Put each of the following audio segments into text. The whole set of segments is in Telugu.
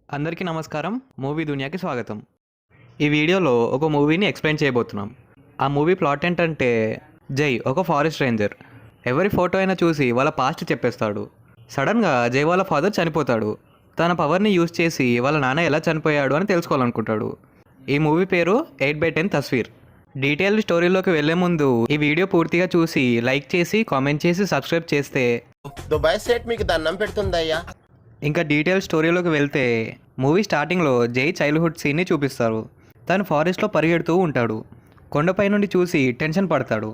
అందరికీ నమస్కారం. మూవీ దునియాకి స్వాగతం. ఈ వీడియోలో ఒక మూవీని ఎక్స్ప్లెయిన్ చేయబోతున్నాం. ఆ మూవీ ప్లాట్ ఏంటంటే, జై ఒక ఫారెస్ట్ రేంజర్. ఎవరి ఫోటో అయినా చూసి వాళ్ళ పాస్ట్ చెప్పేస్తాడు. సడన్గా జై వాళ్ళ ఫాదర్ చనిపోతాడు. తన పవర్ని యూజ్ చేసి వాళ్ళ నాన్న ఎలా చనిపోయాడు అని తెలుసుకోవాలనుకుంటాడు. ఈ మూవీ పేరు 8/10 తస్వీర్. డీటెయిల్డ్ స్టోరీలోకి వెళ్లే ముందు ఈ వీడియో పూర్తిగా చూసి లైక్ చేసి కామెంట్ చేసి సబ్స్క్రైబ్ చేస్తే దుబాయ్ సెట్ మీకు దండం పెడుతుందయ్యా. ఇంకా డీటెయిల్ స్టోరీలోకి వెళ్తే, మూవీ స్టార్టింగ్లో జై చైల్డ్హుడ్ సీన్ని చూపిస్తారు. తను ఫారెస్ట్లో పరిగెడుతూ ఉంటాడు. కొండపై నుండి చూసి టెన్షన్ పడతాడు.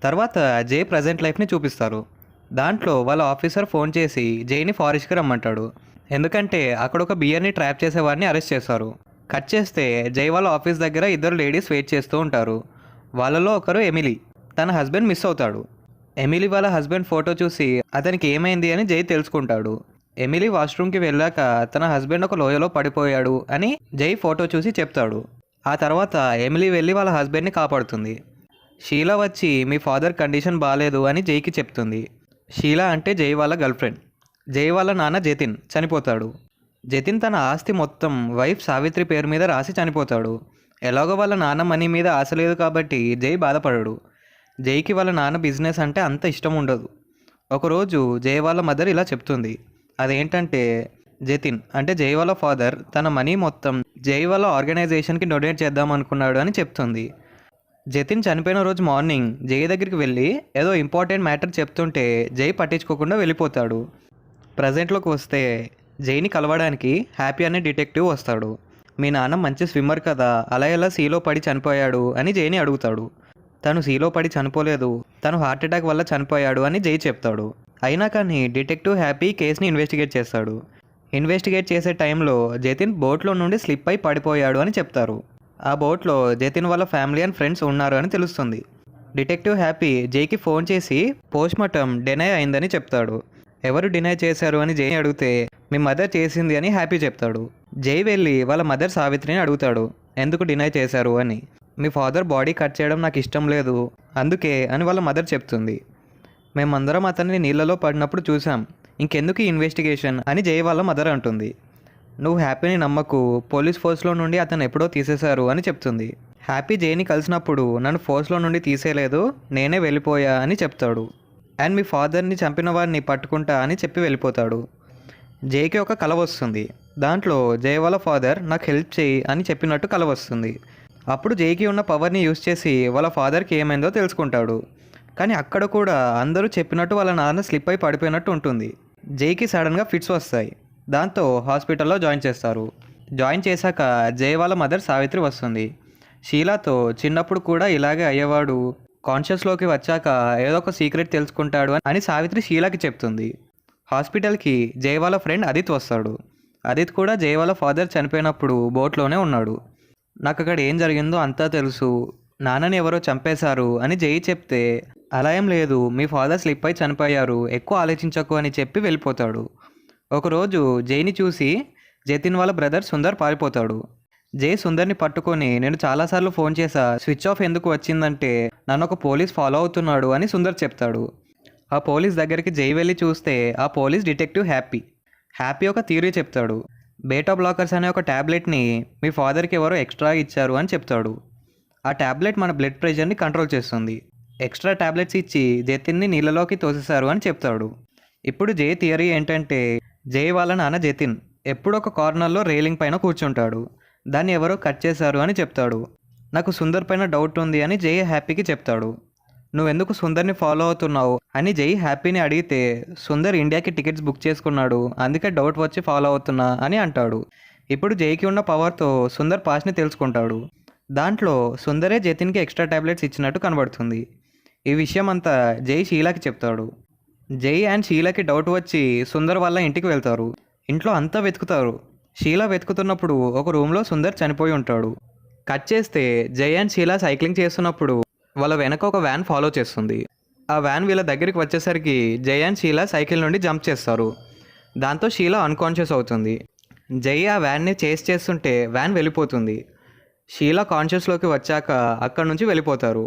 తర్వాత జై ప్రజెంట్ లైఫ్ని చూపిస్తారు. దాంట్లో వాళ్ళ ఆఫీసర్ ఫోన్ చేసి జైని ఫారెస్ట్కి రమ్మంటాడు. ఎందుకంటే అక్కడ ఒక బియర్ని ట్రాప్ చేసేవాడిని అరెస్ట్ చేస్తారు. కట్ చేస్తే జై వాళ్ళ ఆఫీస్ దగ్గర ఇద్దరు లేడీస్ వెయిట్ చేస్తూ ఉంటారు. వాళ్ళలో ఒకరు ఎమిలీ. తన హస్బెండ్ మిస్ అవుతాడు. ఎమిలీ వాళ్ళ హస్బెండ్ ఫోటో చూసి అతనికి ఏమైంది అని జై తెలుసుకుంటాడు. ఎమిలీ వాష్రూమ్కి వెళ్ళాక తన హస్బెండ్ ఒక లోయలో పడిపోయాడు అని జై ఫోటో చూసి చెప్తాడు. ఆ తర్వాత ఎమిలీ వెళ్ళి వాళ్ళ హస్బెండ్ని కాపాడుతుంది. షీలా వచ్చి మీ ఫాదర్ కండిషన్ బాగాలేదు అని జైకి చెప్తుంది. షీలా అంటే జై వాళ్ళ గర్ల్ ఫ్రెండ్. జై వాళ్ళ నాన్న జతిన్ చనిపోతాడు. జతిన్ తన ఆస్తి మొత్తం వైఫ్ సావిత్రి పేరు మీద రాసి చనిపోతాడు. ఎలాగో వాళ్ళ నాన్న మనీ మీద ఆశ లేదు కాబట్టి జై బాధపడడు. జైకి వాళ్ళ నాన్న బిజినెస్ అంటే అంత ఇష్టం ఉండదు. ఒకరోజు జై వాళ్ళ మదర్ ఇలా చెప్తుంది. అదేంటంటే, జతిన్ అంటే జై వాళ్ళ ఫాదర్ తన మనీ మొత్తం జై వాళ్ళ ఆర్గనైజేషన్కి డొనేట్ చేద్దాం అనుకున్నాడు అని చెప్తుంది. జతిన్ చనిపోయిన రోజు మార్నింగ్ జై దగ్గరికి వెళ్ళి ఏదో ఇంపార్టెంట్ మ్యాటర్ చెప్తుంటే జై పట్టించుకోకుండా వెళ్ళిపోతాడు. ప్రజెంట్లోకి వస్తే, జైని కలవడానికి హ్యాపీ అనే డిటెక్టివ్ వస్తాడు. మీ నాన్న మంచి స్విమ్మర్ కదా, అలా ఎలా సీలో పడి చనిపోయాడు అని జైని అడుగుతాడు. తను సీలో పడి చనిపోలేదు, తను హార్ట్ అటాక్ వల్ల చనిపోయాడు అని జై చెప్తాడు. అయినా కానీ డిటెక్టివ్ హ్యాపీ కేసుని ఇన్వెస్టిగేట్ చేస్తాడు. ఇన్వెస్టిగేట్ చేసే టైంలో జతిన్ బోట్లో నుండి స్లిప్ అయి పడిపోయాడు అని చెప్తారు. ఆ బోట్లో జతిన్ వాళ్ళ ఫ్యామిలీ అండ్ ఫ్రెండ్స్ ఉన్నారు అని తెలుస్తుంది. డిటెక్టివ్ హ్యాపీ జైకి ఫోన్ చేసి పోస్ట్మార్టం డినై అయిందని చెప్తాడు. ఎవరు డినై చేశారు అని జై అడిగితే మీ మదర్ చేసింది అని హ్యాపీ చెప్తాడు. జై వెళ్ళి వాళ్ళ మదర్ సావిత్రిని అడుగుతాడు, ఎందుకు డినై చేశారు అని. మీ ఫాదర్ బాడీ కట్ చేయడం నాకు ఇష్టం లేదు అందుకే అని వాళ్ళ మదర్ చెప్తుంది. మేమందరం అతన్ని నీళ్ళలో పడినప్పుడు చూసాం, ఇంకెందుకు ఈ ఇన్వెస్టిగేషన్ అని జై వాళ్ళ మదర్ అంటుంది. నువ్వు హ్యాపీని నమ్మకు, పోలీస్ ఫోర్స్లో నుండి అతను ఎప్పుడో తీసేశారు అని చెప్తుంది. హ్యాపీ జైని కలిసినప్పుడు నన్ను ఫోర్స్లో నుండి తీసేయలేదు, నేనే వెళ్ళిపోయా అని చెప్తాడు. అండ్ మీ ఫాదర్ని చంపిన వాడిని పట్టుకుంటా అని చెప్పి వెళ్ళిపోతాడు. జైకి ఒక కల వస్తుంది. దాంట్లో జై వాళ్ళ ఫాదర్ నాకు హెల్ప్ చేయి అని చెప్పినట్టు కల వస్తుంది. అప్పుడు జైకి ఉన్న పవర్ని యూజ్ చేసి వాళ్ళ ఫాదర్కి ఏమైందో తెలుసుకుంటాడు. కానీ అక్కడ కూడా అందరూ చెప్పినట్టు వాళ్ళ నాన్న స్లిప్ అయి పడిపోయినట్టు ఉంటుంది. జైకి సడన్గా ఫిట్స్ వస్తాయి. దాంతో హాస్పిటల్లో జాయిన్ చేస్తారు. జాయిన్ చేశాక జై వాళ్ళ మదర్ సావిత్రి వస్తుంది. షీలాతో చిన్నప్పుడు కూడా ఇలాగే అయ్యేవాడు, కాన్షియస్లోకి వచ్చాక ఏదో ఒక సీక్రెట్ తెలుసుకుంటాడు అని సావిత్రి షీలాకి చెప్తుంది. హాస్పిటల్కి జై వాళ్ళ ఫ్రెండ్ అదిత్ వస్తాడు. అదిత్ కూడా జై వాళ్ళ ఫాదర్ చనిపోయినప్పుడు బోట్లోనే ఉన్నాడు. నాకు అక్కడ ఏం జరిగిందో అంతా తెలుసు, నాన్నని ఎవరో చంపేశారు అని జై చెప్తే, అలా ఏం లేదు, మీ ఫాదర్ స్లిప్ అయి చనిపోయారు, ఎక్కువ ఆలోచించకు అని చెప్పి వెళ్ళిపోతాడు. ఒకరోజు జైని చూసి జతిన్ వాళ్ళ బ్రదర్ సుందర్ పారిపోతాడు. జై సుందర్ని పట్టుకొని నేను చాలాసార్లు ఫోన్ చేశా, స్విచ్ ఆఫ్ ఎందుకు వచ్చిందంటే నన్ను ఒక పోలీస్ ఫాలో అవుతున్నాడు అని సుందర్ చెప్తాడు. ఆ పోలీస్ దగ్గరికి జై వెళ్ళి చూస్తే ఆ పోలీస్ డిటెక్టివ్ హ్యాపీ. హ్యాపీ ఒక థియరీ చెప్తాడు. బీటా బ్లాకర్స్ అనే ఒక ట్యాబ్లెట్ని మీ ఫాదర్కి ఎవరో ఎక్స్ట్రా ఇచ్చారు అని చెప్తాడు. ఆ ట్యాబ్లెట్ మన బ్లడ్ ప్రెషర్ని కంట్రోల్ చేస్తుంది. ఎక్స్ట్రా ట్యాబ్లెట్స్ ఇచ్చి జతిన్ని నీళ్ళలోకి తోసేశారు అని చెప్తాడు. ఇప్పుడు జై థియరీ ఏంటంటే, జై వాళ్ళ నాన్న జతిన్ ఎప్పుడు ఒక కార్నర్లో రైలింగ్ పైన కూర్చుంటాడు, దాన్ని ఎవరో కట్ చేశారు అని చెప్తాడు. నాకు సుందర్ పైన డౌట్ ఉంది అని జై హ్యాపీకి చెప్తాడు. నువ్వెందుకు సుందర్ని ఫాలో అవుతున్నావు అని జై హ్యాపీని అడిగితే, సుందర్ ఇండియాకి టికెట్స్ బుక్ చేసుకున్నాడు, అందుకే డౌట్ వచ్చి ఫాలో అవుతున్నా అని అంటాడు. ఇప్పుడు జైకి ఉన్న పవర్తో సుందర్ పాస్ట్ని తెలుసుకుంటాడు. దాంట్లో సుందరే జతిన్కి ఎక్స్ట్రా ట్యాబ్లెట్స్ ఇచ్చినట్టు కనబడుతుంది. ఈ విషయం అంతా జై షీలాకి చెప్తాడు. జై అండ్ షీలాకి డౌట్ వచ్చి సుందర్ వాళ్ళ ఇంటికి వెళ్తారు. ఇంట్లో అంతా వెతుకుతారు. షీలా వెతుకుతున్నప్పుడు ఒక రూమ్లో సుందర్ చనిపోయి ఉంటాడు. కట్ చేస్తే జై అండ్ షీలా సైక్లింగ్ చేస్తున్నప్పుడు వాళ్ళ వెనక ఒక వ్యాన్ ఫాలో చేస్తుంది. ఆ వ్యాన్ వీళ్ళ దగ్గరికి వచ్చేసరికి జై అండ్ షీలా సైకిల్ నుండి జంప్ చేస్తారు. దాంతో షీలా అన్కాన్షియస్ అవుతుంది. జై ఆ వ్యాన్ని చేస్ చేస్తుంటే వ్యాన్ వెళ్ళిపోతుంది. షీలా కాన్షియస్లోకి వచ్చాక అక్కడి నుంచి వెళ్ళిపోతారు.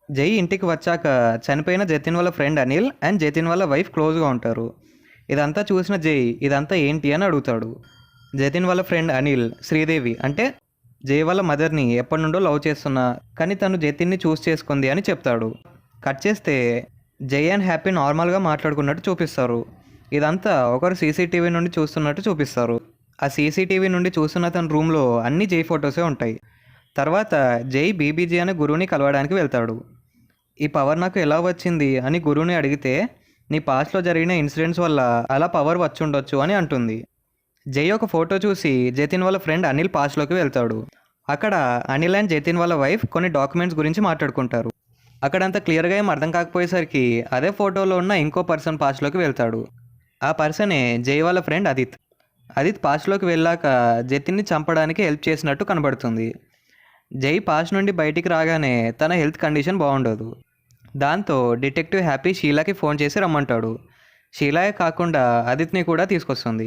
జై ఇంటికి వచ్చాక చనిపోయిన జతిన్ వాళ్ళ ఫ్రెండ్ అనిల్ అండ్ జతిన్ వాళ్ళ వైఫ్ క్లోజ్గా ఉంటారు. ఇదంతా చూసిన జై ఇదంతా ఏంటి అని అడుగుతాడు. జతిన్ వాళ్ళ ఫ్రెండ్ అనిల్ శ్రీదేవి అంటే జై వాళ్ళ మదర్ని ఎప్పటి నుండో లవ్ చేస్తున్నా కానీ తను జతిన్ని చూస్ చేసుకుంది అని చెప్తాడు. కట్ చేస్తే జై అండ్ హ్యాపీ నార్మల్గా మాట్లాడుకున్నట్టు చూపిస్తారు. ఇదంతా ఒకరు సీసీటీవీ నుండి చూస్తున్నట్టు చూపిస్తారు. ఆ సీసీటీవీ నుండి చూస్తున్న తన రూమ్లో అన్ని జై ఫొటోసే ఉంటాయి. తర్వాత జై బీబీజీ అనే గురువుని కలవడానికి వెళ్తాడు. ఈ పవర్ నాకు ఎలా వచ్చింది అని గురువుని అడిగితే నీ పాస్ట్లో జరిగిన ఇన్సిడెంట్స్ వల్ల అలా పవర్ వచ్చి ఉండొచ్చు అని అంటుంది. జై ఒక ఫోటో చూసి జతిన్ వాళ్ళ ఫ్రెండ్ అనిల్ పాస్ట్లోకి వెళ్తాడు. అక్కడ అనిల్ అండ్ జతిన్ వాళ్ళ వైఫ్ కొన్ని డాక్యుమెంట్స్ గురించి మాట్లాడుకుంటారు. అక్కడంతా క్లియర్గా ఏం అర్థం కాకపోయేసరికి అదే ఫోటోలో ఉన్న ఇంకో పర్సన్ పాస్ట్లోకి వెళ్తాడు. ఆ పర్సనే జై వాళ్ళ ఫ్రెండ్ అదిత్. అదిత్ పాస్ట్లోకి వెళ్ళాక జతిన్ని చంపడానికి హెల్ప్ చేసినట్టు కనబడుతుంది. జై పాస్ట్ నుండి బయటికి రాగానే తన హెల్త్ కండిషన్ బాగుండదు. దాంతో డిటెక్టివ్ హ్యాపీ షీలాకి ఫోన్ చేసి రమ్మంటాడు. షీలాయే కాకుండా అదిత్ని కూడా తీసుకొస్తుంది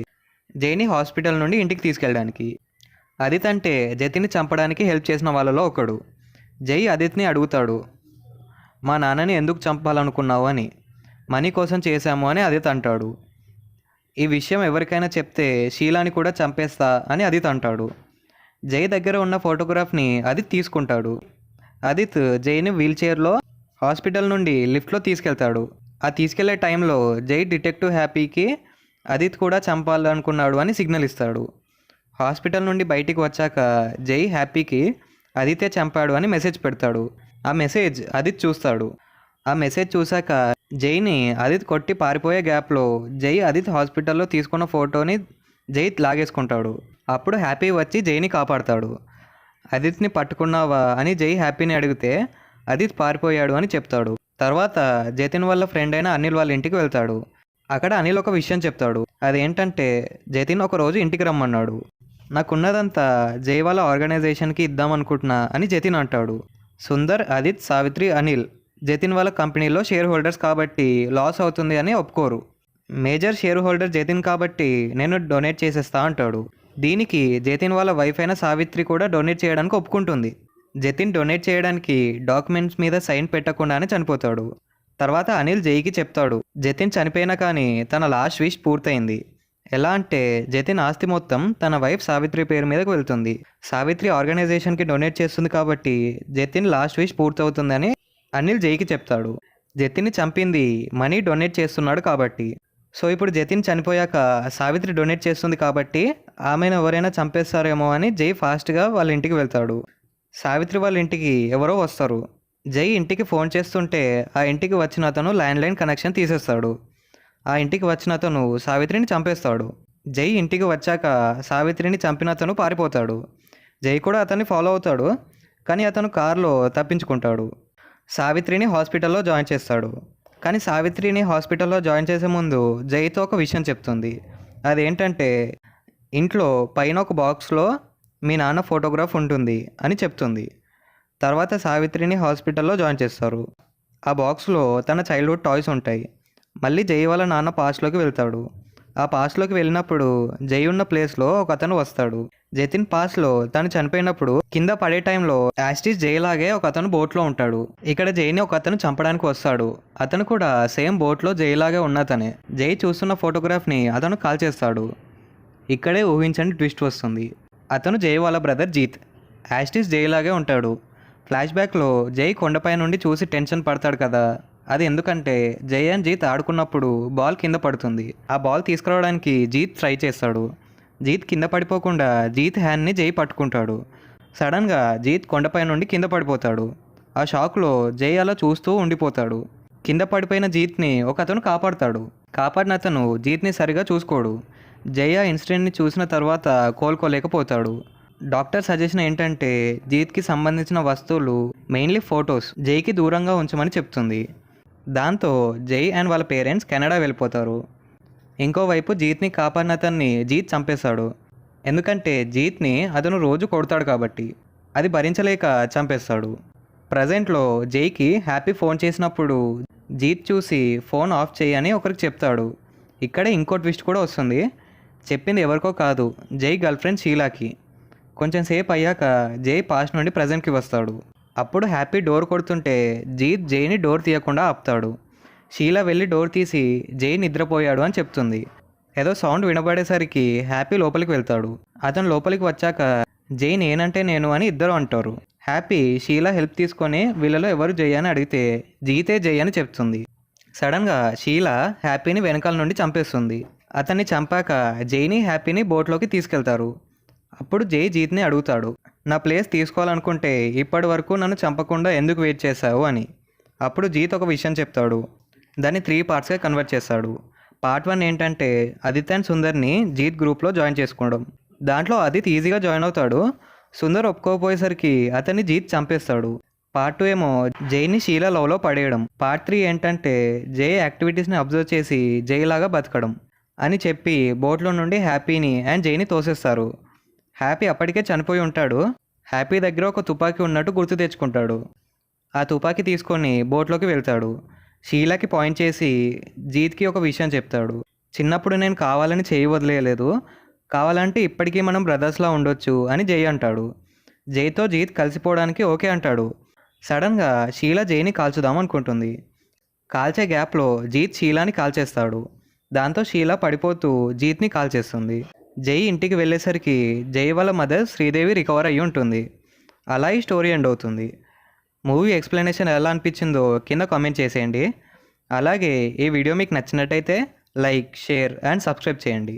జైని హాస్పిటల్ నుండి ఇంటికి తీసుకెళ్ళడానికి. అదిత్ అంటే జతిని చంపడానికి హెల్ప్ చేసిన వాళ్ళలో ఒకడు. జై అదిత్ని అడుగుతాడు, మా నాన్నని ఎందుకు చంపాలనుకున్నావు అని. మనీ కోసం చేశాము అని అదిత్ అంటాడు. ఈ విషయం ఎవరికైనా చెప్తే షీలాని కూడా చంపేస్తా అని అదిత్ అంటాడు. జై దగ్గర ఉన్న ఫోటోగ్రాఫ్ని అదిత్ తీసుకుంటాడు. అదిత్ జైని వీల్చైర్లో హాస్పిటల్ నుండి లిఫ్ట్లో తీసుకెళ్తాడు. ఆ తీసుకెళ్లే టైంలో జై డిటెక్టివ్ హ్యాపీకి అదిత్ కూడా చంపాలనుకున్నాడు అని సిగ్నల్ ఇస్తాడు. హాస్పిటల్ నుండి బయటికి వచ్చాక జై హ్యాపీకి అదితే చంపాడు అని మెసేజ్ పెడతాడు. ఆ మెసేజ్ అదిత్ చూస్తాడు. ఆ మెసేజ్ చూశాక జైని అదిత్ కొట్టి పారిపోయే గ్యాప్లో జై అదిత్ హాస్పిటల్లో తీసుకున్న ఫోటోని జై లాగేసుకుంటాడు. అప్పుడు హ్యాపీ వచ్చి జైని కాపాడతాడు. అదిత్ని పట్టుకున్నావా అని జై హ్యాపీని అడిగితే అదిత్ పారిపోయాడు అని చెప్తాడు. తర్వాత జతిన్ వాళ్ళ ఫ్రెండ్ అయిన అనిల్ వాళ్ళ ఇంటికి వెళ్తాడు. అక్కడ అనిల్ ఒక విషయం చెప్తాడు. అదేంటంటే జతిన్ ఒకరోజు ఇంటికి రమ్మన్నాడు. నాకున్నదంతా జై వాళ్ళ ఆర్గనైజేషన్కి ఇద్దామనుకుంటున్నా అని జతిన్ అంటాడు. సుందర్, అదిత్, సావిత్రి, అనిల్ జతిన్ వాళ్ళ కంపెనీలో షేర్ హోల్డర్స్ కాబట్టి లాస్ అవుతుంది అని ఒప్పుకోరు. మేజర్ షేర్ హోల్డర్ జతిన్ కాబట్టి నేను డొనేట్ చేసేస్తా అంటాడు. దీనికి జతిన్ వాళ్ళ వైఫ్ అయిన సావిత్రి కూడా డొనేట్ చేయడానికి ఒప్పుకుంటుంది. జతిన్ డొనేట్ చేయడానికి డాక్యుమెంట్స్ మీద సైన్ పెట్టకుండానే చనిపోతాడు. తర్వాత అనిల్ జైకి చెప్తాడు జతిన్ చనిపోయినా కానీ తన లాస్ట్ విష్ పూర్తయింది. ఎలా అంటే జతిన్ ఆస్తి మొత్తం తన వైఫ్ సావిత్రి పేరు మీదకు వెళ్తుంది. సావిత్రి ఆర్గనైజేషన్కి డొనేట్ చేస్తుంది కాబట్టి జతిన్ లాస్ట్ విష్ పూర్తవుతుందని అనిల్ జైకి చెప్తాడు. జతిన్ని చంపింది మనీ డొనేట్ చేస్తున్నాడు కాబట్టి. సో ఇప్పుడు జతిన్ చనిపోయాక సావిత్రి డొనేట్ చేస్తుంది కాబట్టి ఆమెను ఎవరైనా చంపేస్తారేమో అని జై ఫాస్ట్గా వాళ్ళ ఇంటికి వెళ్తాడు. సావిత్రి వాళ్ళ ఇంటికి ఎవరో వస్తారు. జై ఇంటికి ఫోన్ చేస్తుంటే ఆ ఇంటికి వచ్చిన అతను ల్యాండ్లైన్ కనెక్షన్ తీసేస్తాడు. ఆ ఇంటికి వచ్చిన అతను సావిత్రిని చంపేస్తాడు. జై ఇంటికి వచ్చాక సావిత్రిని చంపిన అతను పారిపోతాడు. జై కూడా అతన్ని ఫాలో అవుతాడు కానీ అతను కారులో తప్పించుకుంటాడు. సావిత్రిని హాస్పిటల్లో జాయిన్ చేస్తాడు. కానీ సావిత్రిని హాస్పిటల్లో జాయిన్ చేసే ముందు జైతో ఒక విషయం చెప్తుంది. అదేంటంటే ఇంట్లో పైన ఒక బాక్స్లో మీ నాన్న ఫోటోగ్రాఫ్ ఉంటుంది అని చెప్తుంది. తర్వాత సావిత్రిని హాస్పిటల్లో జాయిన్ చేస్తారు. ఆ బాక్స్లో తన చైల్డ్హుడ్ టాయ్స్ ఉంటాయి. మళ్ళీ జై వాళ్ళ నాన్న పాస్ట్లోకి వెళ్తాడు. ఆ పాస్ట్లోకి వెళ్ళినప్పుడు జై ఉన్న ప్లేస్లో ఒక అతను వస్తాడు. జతిన్ పాస్ట్లో తను చనిపోయినప్పుడు కింద పడే టైంలో యాస్టిస్ జైలాగే ఒక అతను బోట్లో ఉంటాడు. ఇక్కడ జైని ఒక అతను చంపడానికి వస్తాడు. అతను కూడా సేమ్ బోట్లో జైలాగే ఉన్నతనే. జై చూస్తున్న ఫోటోగ్రాఫ్ని అతను కాల్ చేస్తాడు. ఇక్కడే ఊహించండి ట్విస్ట్ వస్తుంది. అతను జై వాళ్ళ బ్రదర్ జీత్. యాస్టిస్ జైలాగే ఉంటాడు. ఫ్లాష్ బ్యాక్లో జై కొండపై నుండి చూసి టెన్షన్ పడతాడు కదా, అది ఎందుకంటే జై అండ్ జీత్ ఆడుకున్నప్పుడు బాల్ కింద పడుతుంది. ఆ బాల్ తీసుకురావడానికి జీత్ ట్రై చేస్తాడు. జీత్ కింద పడిపోకుండా జీత్ హ్యాండ్ని జై పట్టుకుంటాడు. సడన్గా జీత్ కొండపై నుండి కింద పడిపోతాడు. ఆ షాక్లో జై అలా చూస్తూ ఉండిపోతాడు. కింద పడిపోయిన జీత్ని ఒక అతను కాపాడతాడు. కాపాడిన అతను జీత్ని సరిగా చూసుకోడు. జై ఆ ఇన్సిడెంట్ని చూసిన తర్వాత కోలుకోలేకపోతాడు. డాక్టర్ సజెషన్ ఏంటంటే జీత్కి సంబంధించిన వస్తువులు మెయిన్లీ ఫొటోస్ జైకి దూరంగా ఉంచమని చెప్తుంది. దాంతో జై అండ్ వాళ్ళ పేరెంట్స్ కెనడా వెళ్ళిపోతారు. ఇంకోవైపు జీత్ని కాపాడిన అతన్ని జీత్ చంపేస్తాడు. ఎందుకంటే జీత్ని అతను రోజు కొడతాడు కాబట్టి. అది భరించలేక చంపేస్తాడు. ప్రజెంట్లో జైకి హ్యాపీ ఫోన్ చేసినప్పుడు జీత్ చూసి ఫోన్ ఆఫ్ చేయని ఒకరికి చెప్తాడు. ఇక్కడే ఇంకో ట్విస్ట్ కూడా వస్తుంది. చెప్పింది ఎవరికో కాదు, జై గర్ల్ ఫ్రెండ్ షీలాకి. కొంచెం సేపు అయ్యాక జై పాస్ట్ నుండి ప్రజెంట్కి వస్తాడు. అప్పుడు హ్యాపీ డోర్ కొడుతుంటే జీత్ జైని డోర్ తీయకుండా ఆపుతాడు. షీలా వెళ్ళి డోర్ తీసి జై నిద్రపోయాడు అని చెప్తుంది. ఏదో సౌండ్ వినబడేసరికి హ్యాపీ లోపలికి వెళ్తాడు. అతను లోపలికి వచ్చాక జై నేనంటే నేను అని ఇద్దరు అంటారు. హ్యాపీ షీలా హెల్ప్ తీసుకొని వీళ్ళలో ఎవరు జై అని అడిగితే జీతే జై అని చెప్తుంది. సడన్గా షీలా హ్యాపీని వెనకాల నుండి చంపేస్తుంది. అతన్ని చంపాక జైని హ్యాపీని బోట్లోకి తీసుకెళ్తారు. అప్పుడు జై జీత్ని అడుగుతాడు, నా ప్లేస్ తీసుకోవాలనుకుంటే ఇప్పటి వరకు నన్ను చంపకుండా ఎందుకు వెయిట్ చేశావు అని. అప్పుడు జీత్ ఒక విషయం చెప్తాడు. దాన్ని 3 పార్ట్స్గా కన్వర్ట్ చేస్తాడు. పార్ట్ 1 ఏంటంటే ఆదిత్య అండ్ సుందర్ని జీత్ గ్రూప్లో జాయిన్ చేసుకోవడం. దాంట్లో ఆదిత్ ఈజీగా జాయిన్ అవుతాడు. సుందర్ ఒప్పుకోపోయేసరికి అతన్ని జీత్ చంపేస్తాడు. పార్ట్ 2 ఏమో జైని షీలా లవ్లో పడేయడం. పార్ట్ 3 ఏంటంటే జై యాక్టివిటీస్ని అబ్జర్వ్ చేసి జైలాగా బతకడం అని చెప్పి బోట్లో నుండి హ్యాపీని అండ్ జైని తోసేస్తారు. హ్యాపీ అప్పటికే చనిపోయి ఉంటాడు. హ్యాపీ దగ్గర ఒక తుపాకీ ఉన్నట్టు గుర్తు తెచ్చుకుంటాడు. ఆ తుపాకీ తీసుకొని బోట్లోకి వెళ్తాడు. షీలాకి పాయింట్ చేసి జీత్కి ఒక విషయం చెప్తాడు. చిన్నప్పుడు నేను కావాలని చేయి వదిలేయలేదు, కావాలంటే ఇప్పటికీ మనం బ్రదర్స్లా ఉండొచ్చు అని జై అంటాడు. జైతో జీత్ కలిసిపోవడానికి ఓకే అంటాడు. సడన్గా షీలా జైని కాల్చుదాం అనుకుంటుంది. కాల్చే గ్యాప్లో జీత్ షీలాని కాల్చేస్తాడు. దాంతో షీలా పడిపోతూ జీత్ని కాల్చేస్తుంది. జై ఇంటికి వెళ్ళేసరికి జై వాళ్ళ మదర్ శ్రీదేవి రికవర్ అయ్యి ఉంటుంది. అలా ఈ స్టోరీ ఎండ్ అవుతుంది. మూవీ ఎక్స్ప్లెనేషన్ ఎలా అనిపించిందో కింద కామెంట్ చేసేయండి. అలాగే ఈ వీడియో మీకు నచ్చినట్టయితే లైక్, షేర్ అండ్ సబ్స్క్రైబ్ చేయండి.